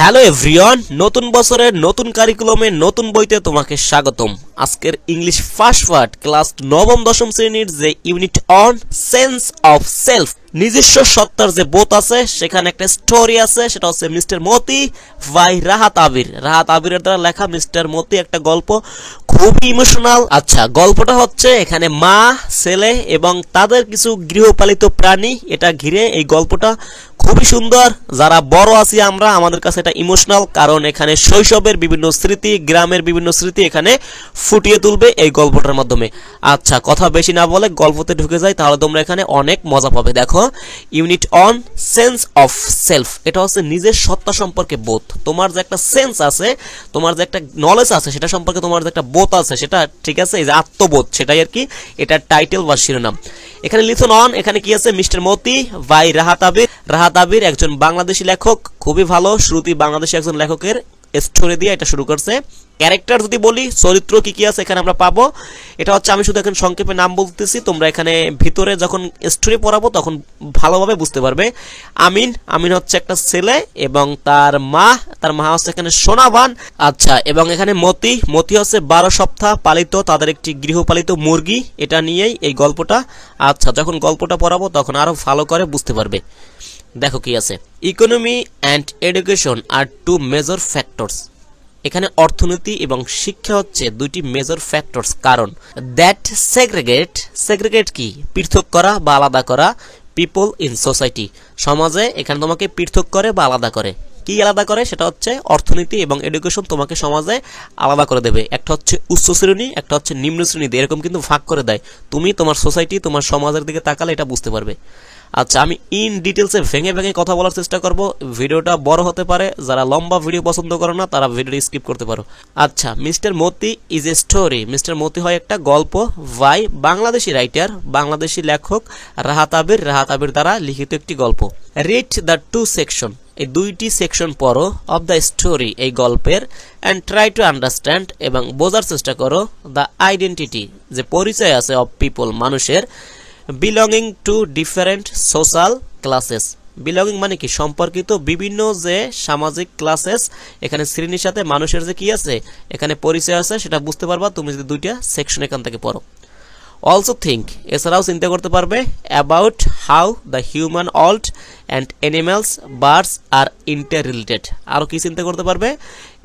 Hello everyone, নতুন বছরের নতুন কারিকুলামে নতুন বইতে তোমাকে স্বাগতম। আজকের ইংলিশ ফার্স্ট পার্ট ক্লাস নবম দশম শ্রেণীর যে unit on sense of self, নিজস্ব সত্তার যে বোধ আছে, সেখানে একটা স্টোরি আছে, সেটা হচ্ছে মিস্টার মতি বাই রাহাত আবির। রাহাত আবিরের দ্বারা লেখা মিস্টার মতি একটা গল্প, খুবই ইমোশনাল। আচ্ছা, গল্পটা হচ্ছে এখানে মা, ছেলে এবং তাদের কিছু গৃহপালিত প্রাণী, এটা ঘিরে এই গল্পটা। খুবই সুন্দর। যারা বড় আছি আমরা, আমাদের কাছে এটা ইমোশনাল, কারণ এখানে শৈশবের বিভিন্ন স্মৃতি, গ্রামের বিভিন্ন স্মৃতি এখানে ফুটিয়ে তুলবে এই গল্পটার মাধ্যমে। আচ্ছা, কথা বেশি না বলে গল্পতে ঢুকে যাই, তাহলে তোমরা এখানে অনেক মজা পাবে। দেখো, unit on sense of self, এটা হচ্ছে নিজের সত্তা সম্পর্কে বোধ। তোমার যে একটা সেন্স আছে, তোমার যে একটা নলেজ আছে, সেটা সম্পর্কে তোমার যে একটা বোধ আছে, সেটা ঠিক আছে, এই যে আত্মবোধ, সেটাই আর কি এটা টাইটেল বা শিরোনাম। এখানে লিসন অন, এখানে কি আছে, মিস্টার মতি বাই রাহাত আবির। রাহাত আবির একজন বাংলাদেশি লেখক, খুবই ভালো। শুরুতেই বাংলাদেশি একজন লেখকের স্টোরি দিয়ে এটা শুরু করছে। ক্যারেক্টার যদি বলি, চরিত্র কি কি আছে এখানে আমরা পাবো, এটা হচ্ছে, আমি শুধু এখানে সংক্ষেপে নাম বলতেছি, তোমরা এখানে ভিতরে যখন স্টোরি পড়াবো তখন ভালোভাবে বুঝতে পারবে। আমিন হচ্ছে একটা ছেলে এবং তার মা হচ্ছে এখানে সোনাবান। আচ্ছা, এবং এখানে মতি হচ্ছে 12 সপ্তাহ পালিত তাদের একটি গৃহপালিত মুরগি, এটা নিয়েই এই গল্পটা। আচ্ছা, যখন গল্পটা পড়াবো তখন আরো ভালো করে বুঝতে পারবে। দেখো কি আছে, economy and education are two major factors. এখানে অর্থনীতি এবং শিক্ষা হচ্ছে দুইটি মেজর ফ্যাক্টরস, কারণ দ্যাট সেগ্রেগেট কি, পৃথক করা বা আলাদা করা, পিপল ইন সোসাইটি, সমাজে এখানে তোমাকে পৃথক করে বা আলাদা করে। কি আলাদা করে, সেটা হচ্ছে অর্থনীতি এবং এডুকেশন তোমাকে সমাজে আলাদা করে দেবে। একটা হচ্ছে উচ্চ শ্রেণী, একটা হচ্ছে নিম্ন শ্রেণী, এরকম কিন্তু ভাগ করে দেয়। তুমি তোমার সোসাইটি, তোমার সমাজের দিকে তাকালে এটা বুঝতে পারবে। আচ্ছা, আমি ইন ডিটেলসে ভেঙে কথা বলার চেষ্টা করব। ভিডিওটা বড় হতে পারে, যারা লম্বা ভিডিও পছন্দ করো না তারা ভিডিওটি স্কিপ করতে পারো। আচ্ছা, mister Moti is a story. Mister Moti হয় একটা গল্প বাই বাংলাদেশি রাইটার, বাংলাদেশি লেখক রাহাত আবির দ্বারা লিখিত একটি গল্প। রিড দ্য টু সেকশন, এই দুইটি সেকশন পড়ো, অফ দ্য স্টোরি, এই গল্পের, অ্যান্ড ট্রাই টু আন্ডারস্ট্যান্ড, এবং বোঝার চেষ্টা করো, দ্য আইডেন্টিটি, যে পরিচয় আছে, অফ পিপল, মানুষের, belonging to different social classes. Belonging মানে কি, সম্পর্কিত বিভিন্ন যে সামাজিক ক্লাসেস, এখানে শ্রেণীর সাথে মানুষের যে কি আছে, এখানে পরিচয় আছে, সেটা বুঝতে পারবা তুমি যদি দুইটা সেকশন এখান থেকে পড়ো। অলসো থিঙ্ক, এছাড়াও চিন্তা করতে পারবে, about how the human world and animals birds R inter related. আরও কি চিন্তা করতে পারবে,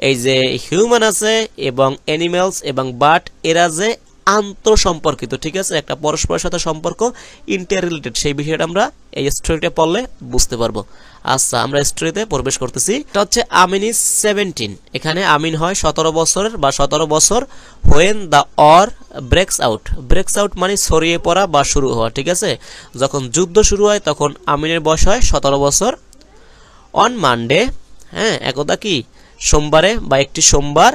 এই যে হিউম্যান আছে এবং অ্যানিমালস এবং বার্ড, এরা যে আন্তঃসম্পর্কিত, ঠিক আছে, একটা পরস্পরের সাথে সম্পর্ক, ইন্টার রিলেটেড, সেই বিষয়টা আমরা এই স্টোরিটা পড়লে বুঝতে পারবো। আচ্ছা, আমরা স্টোরিতে প্রবেশ করতেছি। এটা হচ্ছে আমিন ইজ 17, এখানে আমিন হয় 17 বছরের বা 17 বছর। When the war breaks out মানে ছড়িয়ে পড়া বা শুরু হওয়া, ঠিক আছে, যখন যুদ্ধ শুরু হয় তখন আমিনের বয়স হয় 17 বছর। অন মানডে, হ্যাঁ, একদা কি, সোমবারে বা একটি সোমবার,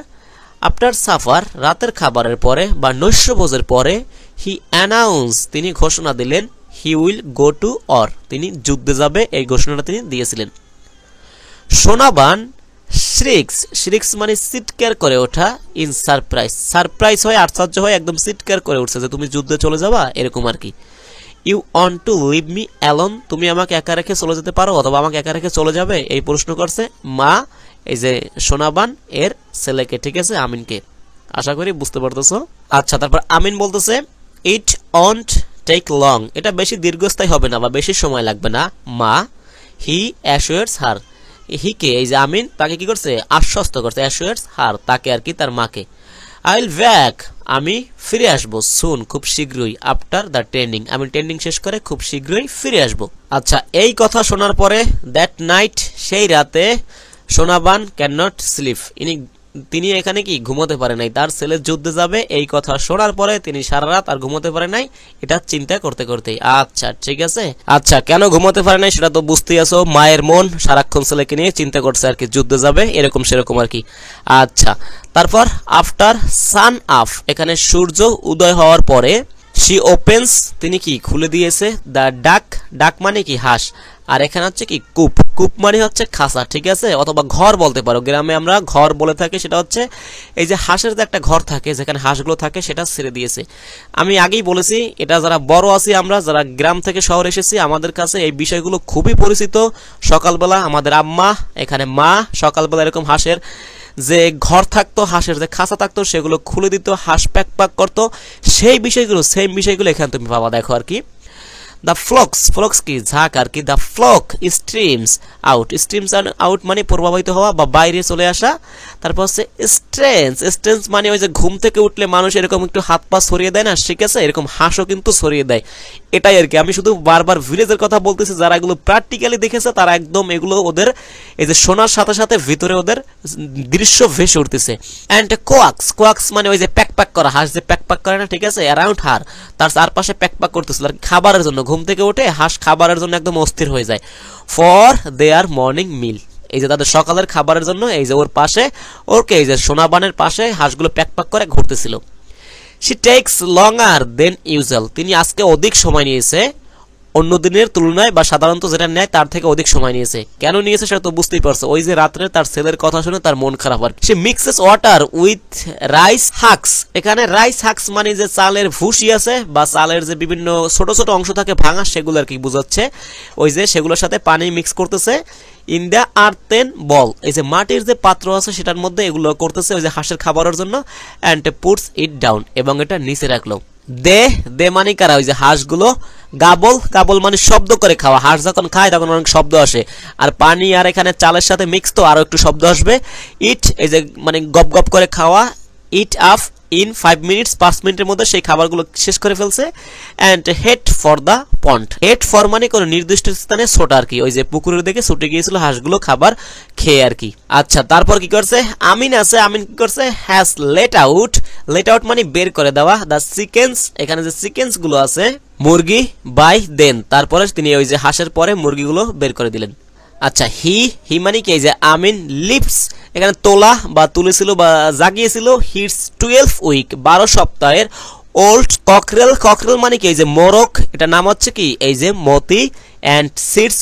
আফটার সাফার, রাতের খাবারের পরে বা নৈশভোজের পরে, হি অ্যানাউন্স, তিনি ঘোষণা দিলেন, he will go to or, তিনি যুদ্ধে যাবে, এই ঘোষণাটা তিনি দিয়েছিলেন। সোনাবান শ্রিক্স মানে চিৎকার করে ওঠা, ইন সারপ্রাইজ হয়, আশ্চর্য হয়, একদম চিৎকার করে উঠছে যে তুমি যুদ্ধে চলে যাবা, এরকম আর কি। You want to leave me alone, তুমি আমাকে একা রেখে চলে যেতে পারো, অথবা আমাকে একা রেখে চলে যাবে, এই প্রশ্ন করছে মা, এই যে সোনাবান এর ছেলেকে, ঠিক আছে, আমিনকে। আশা করি বুঝতে পারতেছো। আচ্ছা, তারপর আমিন বলতেছে, ইট ওয়ন্ট টেক লং, এটা বেশি দীর্ঘস্থায়ী হবে না বা বেশি সময় লাগবে না, মা। হি অ্যাসুয়ার্স হার, হিকে, এই যে আমিন তাকে কি করছে, আশ্বস্ত করছে, অ্যাসুয়ার্স হার, তাকে আর কি, তার মাকে। আই উইল ব্যাক, আমি ফিরে আসবো, সুন, খুব শীঘ্রই, আফটার দ্য ট্রেনিং, আমি ট্রেনিং শেষ করে খুব শীঘ্রই ফিরে আসবো। আচ্ছা, এই কথা শোনার পরে, দ্যাট নাইট, সেই রাতে, সোনাবান ক্যান নট স্লিপ, তিনি এখানে কি ঘুমোতে পারে নাই, তার ছেলে যুদ্ধে যাবে এই কথা শোনার পরে তিনি সারা রাত আর ঘুমোতে পারে নাই, এটা চিন্তা করতে করতেই। আচ্ছা, ঠিক আছে। আচ্ছা, কেন ঘুমোতে পারে নাই সেটা তো বুঝতেই আছো, মায়ের মন সারাক্ষণ ছেলেকে নিয়ে চিন্তা করছে আর কি, যুদ্ধে যাবে, এরকম সেরকম আর কি। আচ্ছা, তারপর আফটার সান আফ, এখানে সূর্য উদয় হওয়ার পরে, শি ওপেন্স, তিনি কি খুলে দিয়েছে, দ্য ডাক মানে কি, হাঁস, আর এখানে হচ্ছে কি কূপ, কূপ মানে হচ্ছে খাঁচা, ঠিক আছে, অথবা ঘর বলতে পারো, গ্রামে আমরা ঘর বলে থাকি। সেটা হচ্ছে এই যে হাঁসের যে একটা ঘর থাকে যেখানে হাঁসগুলো থাকে সেটা ছেড়ে দিয়েছে। আমি আগেই বলেছি এটা যারা বড় আছি, আমরা যারা গ্রাম থেকে শহরে এসেছি, আমাদের কাছে এই বিষয়গুলো খুবই পরিচিত। সকালবেলা আমাদের আম্মা, এখানে মা সকালবেলা এরকম হাঁসের যে ঘর থাকতো, হাঁসের যে খাঁচা থাকতো সেগুলো খুলে দিত, হাঁস প্যাক প্যাক করতো। সেই বিষয়গুলো, সেম বিষয়গুলো এখানে তুমি পাবা। দেখো আর কি, দ্য ফ্লক্স, ফ্লক্স কি ঝাঁক আর কি, the flock streams out, streams out মানে প্রভাবিত হওয়া বা বাইরে চলে আসা। তারপর হচ্ছে স্ট্রেন্স, স্ট্রেন্স মানে ওই যে ঘুম থেকে উঠলে মানুষ এরকম একটু হাত পা ছড়িয়ে দেয় না, ঠিক আছে, এরকম হাঁসও কিন্তু ছড়িয়ে দেয়। এটাই আর কি, আমি শুধু বারবার ভিলেজের কথা বলতেছি, যারা এগুলো প্র্যাকটিক্যালি দেখেছে তারা একদম এগুলো ওদের এই যে শোনার সাথে সাথে ভিতরে ওদের দৃশ্য ভেসে উঠতেছে। অ্যান্ড কোয়াক্স, কোয়াক্স মানে ওই যে প্যাক প্যাক করা, হাঁস যে প্যাক প্যাক করে না, ঠিক আছে, অ্যারাউন্ড হার, তার চারপাশে প্যাক প্যাক করতেছিল আর খাবারের জন্য। ঘুম থেকে উঠে হাঁস খাবারের জন্য একদম অস্থির হয়ে যায়। ফর দেয়ার মর্নিং মিল, এই যে তাদের সকালের খাবারের জন্য এই যে ওর পাশে, ওরকে এই যে সোনাবানের পাশে হাঁসগুলো প্যাক প্যাক করে ঘুরতেছিল। She takes longer than usual, তিনি আজকে অধিক সময় নিয়েছে অন্য দিনের তুলনায়, বা সাধারণত যেটা নেয় তার থেকে অধিক সময় নিয়েছে। কেন নিয়েছে সেটা তো বুঝতেই পারছো, ওই যে রাত্রে তার ছেলের কথা শুনে তার মন খারাপ। আর সে মিক্সেস ওয়াটার উইথ রাইস হাক্স, এখানে রাইস হাক্স মানে যে চালের ভুসি আছে বা চালের যে বিভিন্ন ছোট ছোট অংশ থাকে ভাঙা, সেগুলো আর কি বুঝাচ্ছে। ওই যে সেগুলোর সাথে পানি মিক্স করতেছে। ইন দ্য আর্থেন বল, এই যে মাটির যে পাত্র আছে সেটার মধ্যে এগুলো করতেছে ওই যে হাঁসের খাবারের জন্য। অ্যান্ড পুটস ইট ডাউন, এবং এটা নিচে রাখলো। দে, দে মানে কারা, ওই যে হাঁসগুলো। গাবল, গাবল মানে শব্দ করে খাওয়া, হাঁস যখন খায় তখন অনেক শব্দ আসে। আর পানি আর এখানে চালের সাথে মিক্স তো আরো একটু শব্দ আসবে। ইট, এই যে মানে গপ গপ করে খাওয়া। ইট আপ ইন 5 মিনিটস, 5 মিনিটের মধ্যে সেই খাবারগুলো শেষ করে ফেলছে। And head for the pond, head for মানে কোনো নির্দিষ্ট স্থানে ছোট আর কি, ওই যে পুকুরের দিকে ছুটে গিয়েছিল হাঁসগুলো খাবার খেয়ে আর কি। আচ্ছা, তারপর কি করছে, আমিন আছে, আমিন কি করছে, has late out, late out মানে বের করে দেওয়া, দ্য চিকেন্স, এখানে যে চিকেন্স গুলো আছে মুরগি, বাই দেন, তারপরে তিনি ওই যে হাঁসের পরে মুরগিগুলো বের করে দিলেন। আচ্ছা, হি মানে কি, এই যে আমিন লিপস, এখানে তোলা বা তুলেছিল বা জাগিয়েছিল। হিটস 12 উইক, 12 সপ্তাহের ওল্ড ককরেল, ককরেল মানে কি, এই যে মোরগ, এটা নাম হচ্ছে কি এই যে মতি। অ্যান্ড সিটস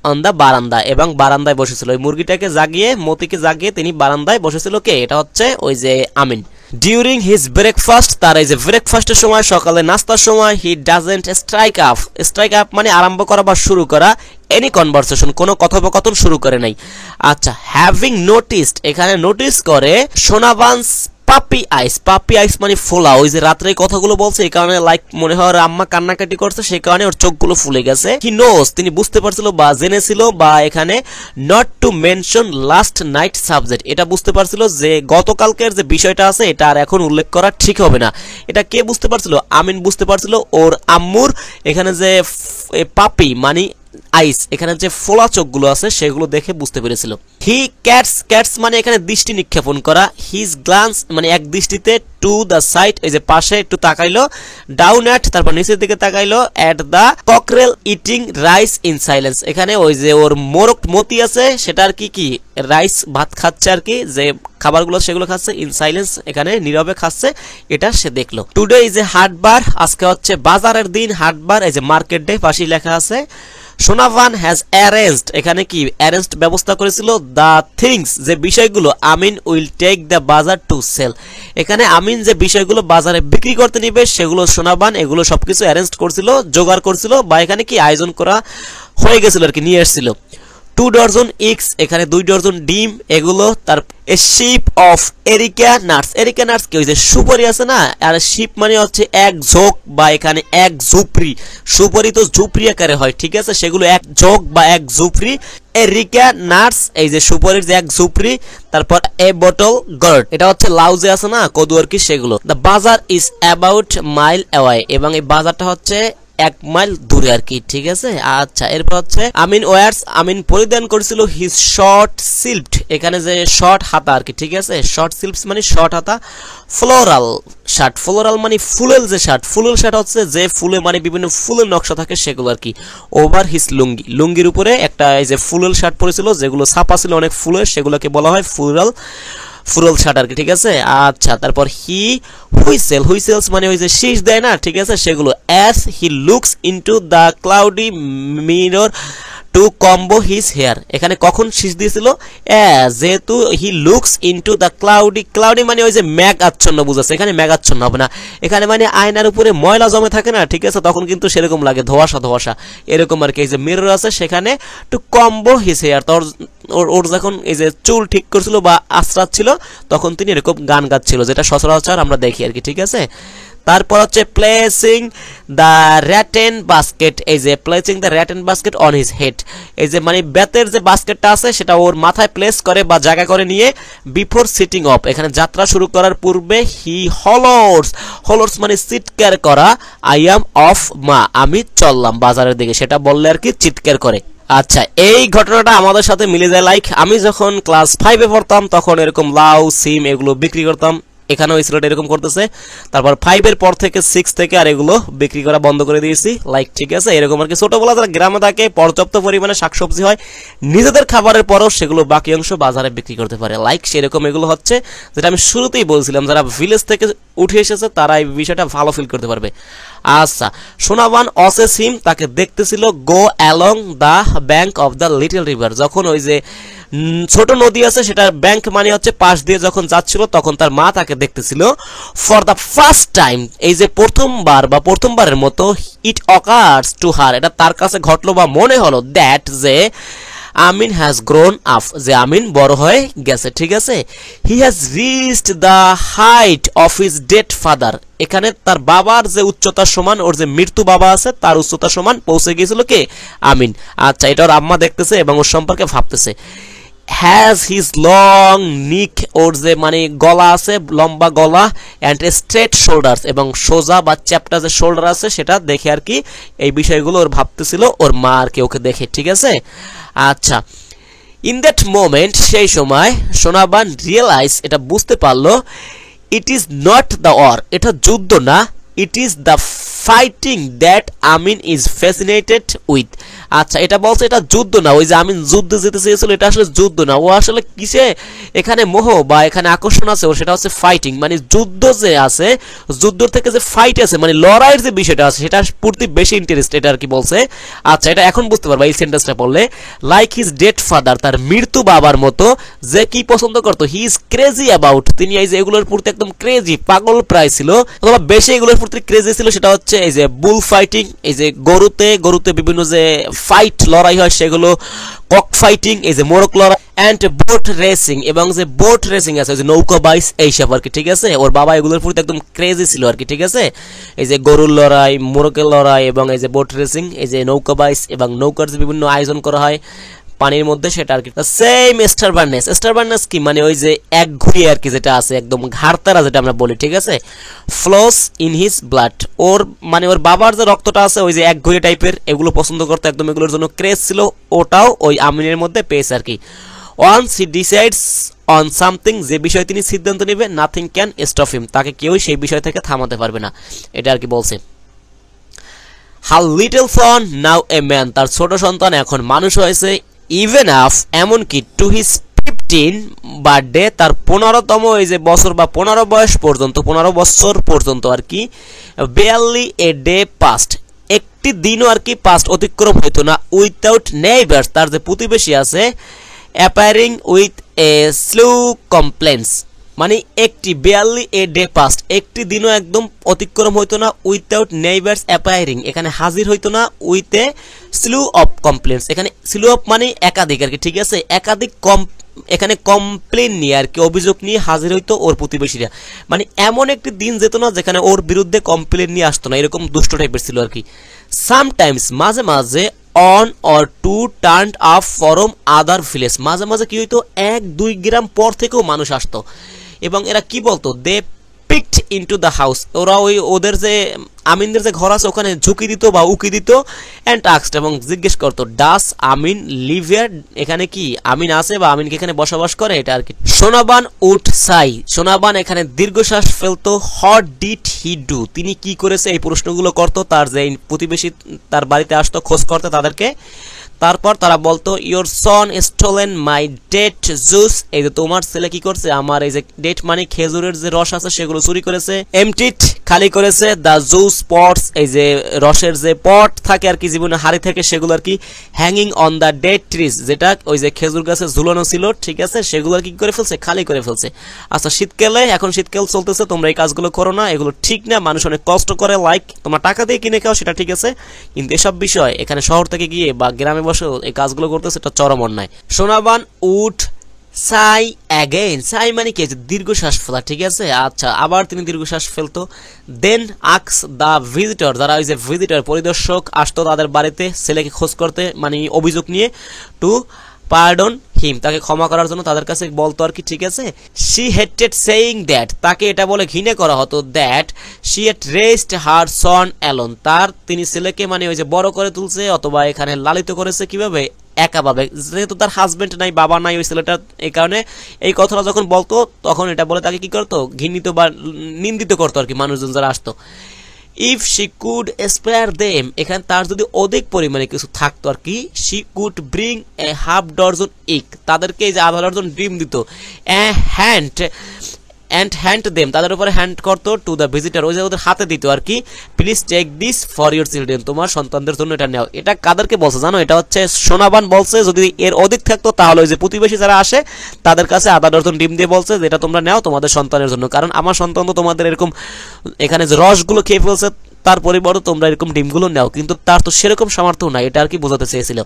অন দ্য বারান্দা, এবং বারান্দায় বসেছিল। ওই মুরগিটাকে জাগিয়ে, মতিকে জাগিয়ে তিনি বারান্দায় বসেছিল। কে, এটা হচ্ছে ওই যে আমিন। ডিউরিং হিজ ব্রেকফাস্ট, তার এই যে ব্রেকফাস্টের সময়, সকালে নাস্তার সময়, he doesn't strike up, strike up মানে আরম্ভ করা বা শুরু করা, এনি কনভারসেশন, কোনো কথোপকথন শুরু করে নাই। আচ্ছা, হ্যাভিং নোটিসড, এখানে নোটিস করে সোনাবান্স পাপি আইস, পাপি আইস মানে ফোলা, ওই যে রাত্রে কথাগুলো বলছে এই কারণে লাইক মনে হয় আম্মা কান্নাকাটি করছে, সেই কারণে ওর চোখগুলো ফুলে গেছে। হি নোস, তিনি বুঝতে পারছিল বা জেনেছিল, বা এখানে not to mention last night subject, এটা বুঝতে পারছিল যে গতকালকের যে বিষয়টা আছে এটা আর এখন উল্লেখ করা ঠিক হবে না। এটা কে বুঝতে পারছিল, আমিন বুঝতে পারছিল। ওর আম্মুর এখানে যে পাপি মানে আইস, এখানে যে ফোলা চোখগুলো আছে সেগুলো দেখে বুঝতে পেরেছিল। হি ক্যাটস, ক্যাটস মানে এখানে দৃষ্টি নিক্ষেপণ করা। হিজ গ্লান্স মানে এক দৃষ্টিতে, টু দ্য সাইড এই যে পাশে একটু তাকাইলো। ডাউন অ্যাট, তারপর নিচের দিকে তাকাইলো। At the cockerel eating rice in silence, এখানে ওই যে ওর মোরগ মতি আছে সেটার কি কি রাইস ভাত খাচ্ছে আর কি, যে খাবারগুলো সেগুলো খাচ্ছে ইন সাইলেন্স, এখানে নীরবে খাচ্ছে, এটা সে দেখলো। টুডে ইজ এ হাটবার, আজকে হচ্ছে বাজারের দিন, হাটবার এই যে মার্কেট ডে পাশেই লেখা আছে। সোনাভান হ্যাজ অ্যারেঞ্জড, এখানে কি অ্যারেঞ্জড ব্যবস্থা করেছিল। দ্য থিংস, যে বিষয়গুলো, আমিন উইল টেক দ্য বাজার টু সেল, এখানে আমিন যে বিষয়গুলো বাজারে বিক্রি করতে নিবে সেগুলো সোনাভান এগুলো সবকিছু অ্যারেঞ্জ করছিল, জোগাড় করছিল, বা এখানে কি আয়োজন করা হয়ে গেছিল আর কি, নিয়ে এসেছিল। 2 ডজন এগস, এখানে 2 ডজন ডিম, এগুলো তার ship of areca nuts, areca nuts কি ওই যে সুপারি আছে না, আর শিপ মানে হচ্ছে এক ঝোঁক বা এখানে এক ঝুপড়ি, সুপারি তো ঝুপড়ি আকারে হয়, ঠিক আছে, সেগুলো এক ঝোঁক বা এক ঝুপড়ি। এরিকা নাটস এই যে সুপারির যে এক ঝুপড়ি, তারপর এ বটল গর্ড, এটা হচ্ছে লাউ যে আছে না কদু আর কি, সেগুলো। দ্য বাজার ইজ অ্যাবাউট মাইল অ্যাওয়ে, এবং এই বাজারটা হচ্ছে 1 মাইল দূরে আর কি, ঠিক আছে। আচ্ছা, এরপর হচ্ছে আমিন ওয়ার্স, আমিন পরিধান করেছিল হিজ শর্ট সিল্পড, এখানে যে শর্ট হাতা আর কি, ঠিক আছে, শর্ট সিল্পস মানে শর্ট হাতা। ফ্লোরাল শার্ট, ফ্লোরাল মানে ফুলেল যে শার্ট, ফুলেল শার্ট হচ্ছে যে ফুলে মানে বিভিন্ন ফুলের নকশা থাকে সেগুলো আর কি। ওভার হিজ লুঙ্গি, লুঙ্গির উপরে একটা এই যে ফুলেল শার্ট পরেছিল, যেগুলো ছাপা ছিল অনেক ফুলের, সেগুলোকে বলা হয় ফুরাল, ফুরল শার্ট আর কি, ঠিক আছে। আচ্ছা, তারপর হি হুইসেল, হুইসেলস মানে ওই যে শীষ দেয় না, ঠিক আছে, সেগুলো। As he looks into the cloudy mirror to comb his hair. এখানে কখন শীষ দিয়েছিল? যেহেতু he looks into the cloudy, cloudy মানে ওই যে মেঘ আচ্ছন্ন বুঝাচ্ছে, এখানে মেঘ আচ্ছন্ন হবে না, এখানে মানে আয়নার উপরে ময়লা জমে থাকে না, ঠিক আছে, তখন কিন্তু সেরকম লাগে, ধোঁয়াশা ধোঁয়াশা এরকম আর কি। এই যে মিরর আছে সেখানে টু কম্বো হিজ হেয়ার, ওর যখন এই যে চুল ঠিক করছিল বা আশ্রাচ্ছিল তখন তিনি এরকম গান গাচ্ছিল, যেটা সচরাচর আমরা দেখি আর কি, ঠিক আছে। তারপর হচ্ছে প্লেসিং দ্য র্যাটেন বাস্কেট, এই যে placing the rattan basket on his head, এই যে মানে বেতের যে বাস্কেটটা আছে সেটা ওর মাথায় প্লেস করে বা জায়গা করে নিয়ে বিফোর সিটিং অফ, এখানে যাত্রা শুরু করার পূর্বে হি হলর্স, হলর্স মানে চিৎকার করা, আই অ্যাম অফ মা, আমি চললাম বাজারের দিকে, সেটা বললে আর কি চিৎকার করে। আচ্ছা, এই ঘটনাটা আমাদের সাথে মিলে যায়। লাইক আমি যখন ক্লাস 5-এ পড়তাম তখন এরকম লাউ সিম এগুলো বিক্রি করতাম, এখানেও সিলেট এরকম করতেছে। তারপর 5-এর পর থেকে 6 থেকে আর এগুলো বিক্রি করা বন্ধ করে দিয়েছি, লাইক, ঠিক আছে। এরকম আর কি ছোটবেলা যারা গ্রামে থাকে পর্যাপ্ত পরিমাণে শাকসবজি হয়, নিজেদের খাবারের পরও সেগুলো বাকি অংশ বাজারে বিক্রি করতে পারে, লাইক সেরকম এগুলো হচ্ছে, যেটা আমি শুরুতেই বলছিলাম, যারা ভিলেজ থেকে উঠে এসেছে তারা এই বিষয়টা ভালো ফিল করতে পারবে। আচ্ছা, সোনাবান অসেস হিম, তাকে দেখতেছিল go along the bank of the little river, যখন ওই যে ছোট নদী আছে সেটার ব্যাংক মানে হচ্ছে পাশ দিয়ে যখন যাচ্ছিল তখন তার মা তাকে দেখতেছিল ফর দ্য ফার্স্ট টাইম, এই যে প্রথমবার বা প্রথমবারের মতো, ইট অকার্স টু হার, এটা তার কাছে ঘটলো বা মনে হলো, দ্যাট যে আমিন হ্যাজ গ্রোন আপ, যে আমিন বড় হয়ে গেছে, ঠিক আছে। He has reached the height of his dead father, এখানে তার বাবার যে উচ্চতার সমান, ওর যে মৃত্যু বাবা আছে তার উচ্চতার সমান পৌঁছে গিয়েছিল কে? আমিন। আচ্ছা, এটা ওর আম্মা দেখতেছে এবং ওর সম্পর্কে ভাবতেছে। হ্যাজ হিজ লং নিক, ওর যে মানে গলা আছে, লম্বা গলা, অ্যান্ড স্ট্রেট শোল্ডার্স, এবং সোজা বা চ্যাপটা যে শোল্ডার আছে সেটা দেখে আর কি এই বিষয়গুলো ওর ভাবতেছিল ওর মা আর কি ওকে দেখে, ঠিক আছে। আচ্ছা, ইন দ্যাট মোমেন্ট, সেই সময় সোনাবান রিয়েলাইজ, এটা বুঝতে পারলো, it is not the war, এটা যুদ্ধ না, it is the fighting that Amin is fascinated with. আচ্ছা, এটা বলছে এটা যুদ্ধ না, ওই যে আমিন যুদ্ধে যেতে চেয়েছিল এটা আসলে যুদ্ধ না, ও আসলে কিসে এখানে মোহ বা এখানে আকর্ষণ আছে ওর, সেটা হচ্ছে ফাইটিং, মানে যুদ্ধ যে আছে, যুদ্ধ থেকে যে ফাইট আছে মানে লড়াইয়ের যে বিষয়টা আছে সেটা প্রতি বেশি ইন্টারেস্ট, এটা আর কি বলছে। আচ্ছা, এটা এখন বুঝতে পারবা এই সেন্টেন্সটা পড়লে। লাইক হিজ ডেড ফাদার, তার মৃত্যু বাবার মতো, যে কি পছন্দ করতো, হি ইজ ক্রেজি অ্যাবাউট, তিনি এই যে এগুলোর প্রতি একদম ক্রেজি, পাগল প্রায় ছিল, অথবা বেশি এগুলোর প্রতি ক্রেজি ছিল, সেটা হচ্ছে এই যে বুল ফাইটিং, এই যে গরুতে বিভিন্ন যে ফাইট লড়াই হয় সেগুলো, কক ফাইটিং, এই যে মোরগ লড়াই, অ্যান্ড বোট রেসিং, এবং যে বোট রেসিং আছে যে নৌকা বাইস এইসব আর কি, ঠিক আছে। ওর বাবা এগুলোর প্রতি একদম ক্রেজি ছিল আর কি, ঠিক আছে। এই যে গরুর লড়াই, মোরগের লড়াই এবং এই যে বোট রেসিং, এই যে নৌকা বাইস এবং নৌকার যে বিভিন্ন আয়োজন করা হয় পানির মধ্যে, সেটা আর কি। সেম স্টারবার্নেস, স্টারবার্নেস কি মানে ওই যে একঘুয়ে আর কি, যেটা আছে একদম ঘাড়তারা যেটা আমরা বলি, ঠিক আছে। ফ্লোস ইন হিজ ব্লাড, ওর মানে ওর বাবার যে রক্তটা আছে ওই যে একঘুয়ে টাইপের, এগুলো পছন্দ করতে একদম, এগুলোর জন্য ক্রেজ ছিল, ওটাও ওই আমিনের মধ্যে পেয়েছে আর কি। Once he decides on something, যে বিষয়ে তিনি সিদ্ধান্ত নেবে, নাথিং ক্যান স্টপ হিম, তাকে কেউই সেই বিষয় থেকে থামাতে পারবে না, এটা আর কি বলছে। হার little Son now a man, তার ছোট সন্তান এখন মানুষ হয়েছে, ইভেন আফ, এমনকি টু হিজ 15 বার্থডে, তার 15তম এই যে বছর বা 15 বয়স পর্যন্ত, 15 বছর পর্যন্ত আর কি, বেয়ারলি এ ডে পাস্ট, একটি দিনও আর কি পাস্ট অতিক্রম হইতো না, উইথাউট নেইবার্স, তার যে প্রতিবেশী আছে, অ্যাপায়ারিং উইথ এ স্লো কমপ্লেন্স, মানে একটি বেয়ারলি এ ডে পাস্ট, একটি দিনও একদম অতিক্রম হইতো না, উইথাউট নেইবার্স অ্যাপায়ারিং, এখানে হাজির হইতো না, উইথ এ স্লু অফ কমপ্লেন্স, এখানে স্লু অফ মানে একাধিক আর কি, ঠিক আছে, একাধিক এখানে কমপ্লেন নিয়ে আর কি, অভিযোগ নিয়ে হাজির হইতো ওর প্রতিবেশীরা, মানে এমন একটি দিন যেত না যেখানে ওর বিরুদ্ধে কমপ্লেন নিয়ে আসতো না, এরকম দুষ্ট টাইপের ছিল আর কি। সামটাইমস, মাঝে মাঝে, on or to turn up form other village, মাঝে মাঝে কি হইতো 1-2 গ্রাম পর থেকেও মানুষ আসতো, এবং এরা কি বলতো, দে পিকড ইনটু দ্য হাউস, ওরা ওই ওদের যে আমিনদের যে ঘর আছে ওখানে ঝুঁকি দিত বা উকি দিত, অ্যান্ড আস্কড, এবং জিজ্ঞেস করতো, ডাস আমিন লিভ হিয়ার, এখানে কি আমিন আছে বা আমিন কি এখানে বসবাস করে, এটা আর কি। সোনাবান উড সাই, সোনাবান এখানে দীর্ঘশ্বাস ফেলতো। হোয়াট ডিড হি ডু, তিনি কি করেছে, এই প্রশ্নগুলো করতো তার যে প্রতিবেশী তার বাড়িতে আসতো খোঁজ করতে তাদেরকে। তারপর তারা বলতো, your son stolen my date juice, এই যে তোমার ছেলে কি করছে, আমার এই যে ডেট মানে খেজুরের যে রস আছে সেগুলো চুরি করেছে। এমটিট, খালি করেছে। দ্য জুস পটস, এই যে রসের যে পট থাকে আর কি, জীবনে হাড়ি থেকে, সেগুলো আর কি hanging on the dead trees, যেটা ওই যে খেজুর গাছে ঝুলানো ছিল, ঠিক আছে, সেগুলো আর কি করে ফেলছে, খালি করে ফেলছে। আচ্ছা শীতকালে, এখন শীতকাল চলতেছে, তোমরা এই কাজগুলো করো না, এগুলো ঠিক না, মানুষ অনেক কষ্ট করে, লাইক তোমরা টাকা দিয়ে কিনে খাও সেটা ঠিক আছে, কিন্তু এসব বিষয় এখানে শহর থেকে গিয়ে বা গ্রামে বসে এই কাজগুলো করতেছে, এটা চরম অন্যায়। সোনাবান উড সাই অ্যাগেইন, সাই মানে কি, দীর্ঘশ্বাস ফেলা, ঠিক আছে। আচ্ছা আবার তিনি দীর্ঘশ্বাস ফেলতো। দেন আক্স দ্য ভিজিটর, যারা ওই যে ভিজিটর পরিদর্শক আসতো তাদের বাড়িতে ছেলেকে খোঁজ করতে, মানে অভিযোগ নিয়ে, টু পার্ডন হিম, তাকে ক্ষমা করার জন্য তাদের কাছে বলতো আর কি, ঠিক আছে। শি হেটেড সেইং দ্যাট, তাকে এটা বলে ঘৃণা করা হতো, that she had raised her Son alone, তিনি ছেলেকে মানে ওই যে বড় করে তুলছে অথবা এখানে লালিত করেছে কিভাবে, একাভাবে, যেহেতু তার হাজবেন্ড নাই, বাবা নাই ওই ছেলেটা, এই কারণে এই কথাটা যখন বলতো তখন এটা বলে তাকে কি করতো, ঘৃণিত বা নিন্দিত করতো আর কি মানুষজন যারা আসতো। If she could spare them, এখানে তার যদি অধিক পরিমাণে কিছু থাকতো আর কি, she could bring a half dozen ইক, তাদেরকে এই যে আধা ডজন ডিম দিত, হ্যান্ড দেম, তাদের উপরে হ্যান্ড করতো, টু দ্য ভিজিটার, ওই যে ওদের হাতে দিত আর কি, please take this for your children, তোমার সন্তানদের জন্য এটা নেও। এটা কাদেরকে বলছে জানো, এটা হচ্ছে সোনাবান বলছে, যদি এর অধিক থাকতো তাহলে ওই যে প্রতিবেশী যারা আসে তাদের কাছে আধা ডজন ডিম দিয়ে বলছে যে এটা তোমরা নেও তোমাদের সন্তানের জন্য, কারণ আমার সন্তান তো তোমাদের এরকম এখানে যে রসগুলো খেয়ে ফেলছে, তার পরিবর্তে তোমরা এরকম ডিমগুলো নেও, কিন্তু তার তো সেরকম সামর্থ্য নাই, এটা আর কি বোঝাতে চেয়েছিল।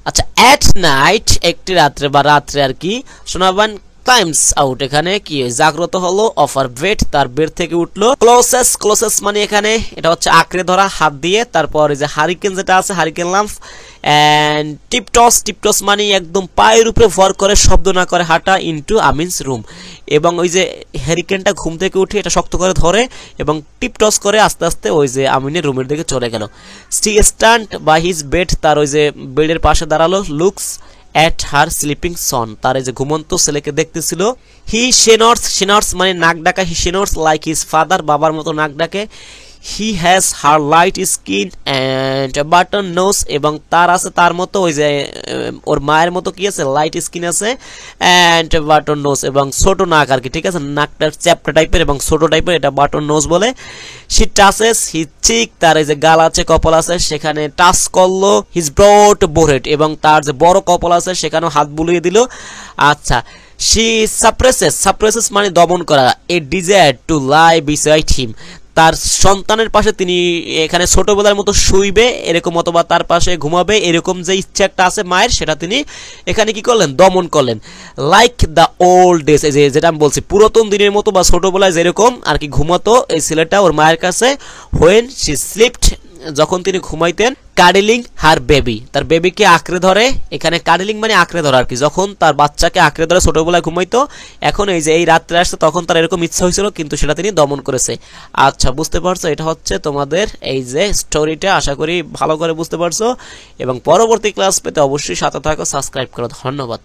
আচ্ছা অ্যাট নাইট, একটি রাত্রে বা রাত্রে আর কি, সোনাবান ক্লাইমস আউট, এখানে কি জাগ্রত হলো, অফার বেড, তার বেড থেকে উঠলো, ক্লোসেস মানে এখানে এটা হচ্ছে আঁকড়ে ধরা হাত দিয়ে, তারপর এই যে হারিকেন যেটা আছে, হারিকেন ল্যাম্প, এন্ড টিপটস মানে একদম পায়ের উপরে ভর করে শব্দ না করে হাঁটা, ইনটু আমিনস রুম, এবং ওই যে হ্যারিকেনটা ঘুম থেকে উঠে এটা শক্ত করে ধরে এবং টিপটস করে আস্তে আস্তে ওই যে আমিনের রুমের দিকে চলে গেল। স্ট্যান্ড বাই হিজ বেড, তার ওই যে বেডের পাশে দাঁড়ালো, লুকস অ্যাট হার স্লিপিং সন, তার এই যে ঘুমন্ত ছেলেকে দেখতেছিল। হি শেনর্স মানে নাক ডাকা, he snores like his father, বাবার মতো নাক ডাকে। He has her light skin and button nose, এবং তার আছে তার মতো ওই যে ওর মায়ের মতো কি আছে, লাইট স্কিন আছে, অ্যান্ড বাটন নোজ, এবং ছোট নাক আর কি, ঠিক আছে, নাকটার চ্যাপটা টাইপের এবং ছোট টাইপের, এটা বাটন নোজ বলে। সি টাচেস হিজ চিক, তার এই যে গাল আছে, কপাল আছে, সেখানে টাচ করলো, হিজ ব্রড বোরেড, এবং তার যে বড় কপাল আছে সেখানেও হাত বুলিয়ে দিল। আচ্ছা সি সাপ্রেসেস মানে দমন করা, a desire to lie beside him, তার সন্তানের পাশে তিনি এখানে ছোটবেলার মতো শুইবে এরকম, অথবা তার পাশে ঘুমাবে এরকম যে ইচ্ছা একটা আছে মায়ের, সেটা তিনি এখানে কি করলেন, দমন করলেন। লাইক দ্য ওল্ড ডেজ, এই যেটা আমি বলছি পুরাতন দিনের মতো বা ছোটবেলায় যেরকম আর কি ঘুমাতো এই ছেলেটা ওর মায়ের কাছে, হোয়েন শি স্লিপড, যখন তিনি ঘুমাইতেন, কাডলিং হার বেবি, তার বেবিকে আঁকড়ে ধরে, এখানে কাডলিং মানে আঁকড়ে ধরা আর কি, যখন তার বাচ্চাকে আঁকড়ে ধরে ছোটবেলায় ঘুমাইতো, এখন এই যে এই রাত্রে আসছে তখন তার এরকম ইচ্ছা হয়েছিল, কিন্তু সেটা তিনি দমন করেছে। আচ্ছা বুঝতে পারছো, এটা হচ্ছে তোমাদের এই যে স্টোরিটা, আশা করি ভালো করে বুঝতে পারছো, এবং পরবর্তী ক্লাস পেতে অবশ্যই সাথে থাকো, সাবস্ক্রাইব করো, ধন্যবাদ।